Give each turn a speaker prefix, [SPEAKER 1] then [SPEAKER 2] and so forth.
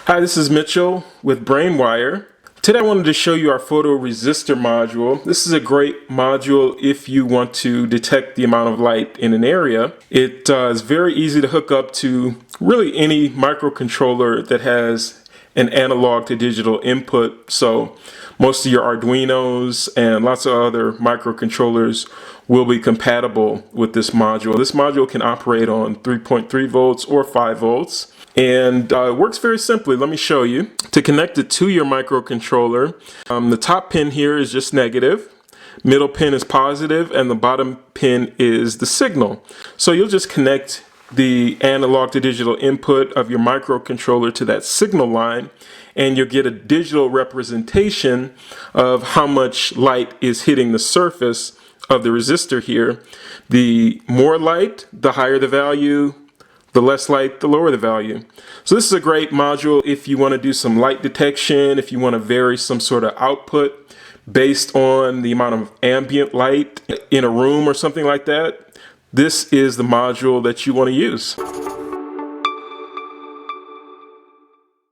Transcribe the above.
[SPEAKER 1] Hi, this is Mitchell with BrainWire. Today I wanted to show you our photoresistor module. This is a great module if you want to detect the amount of light in an area. It is very easy to hook up to really any microcontroller that has an analog to digital input. So most of your Arduinos and lots of other microcontrollers will be compatible with this module. This module can operate on 3.3 volts or 5 volts. And it works very simply. Let me show you. To connect it to your microcontroller, the top pin here is just negative, middle pin is positive, and the bottom pin is the signal. So you'll just connect the analog to digital input of your microcontroller to that signal line, and you'll get a digital representation of how much light is hitting the surface of the resistor here. The more light, the higher the value. The less light, the lower the value. So this is a great module if you want to do some light detection, if you want to vary some sort of output based on the amount of ambient light in a room or something like that. This is the module that you want to use.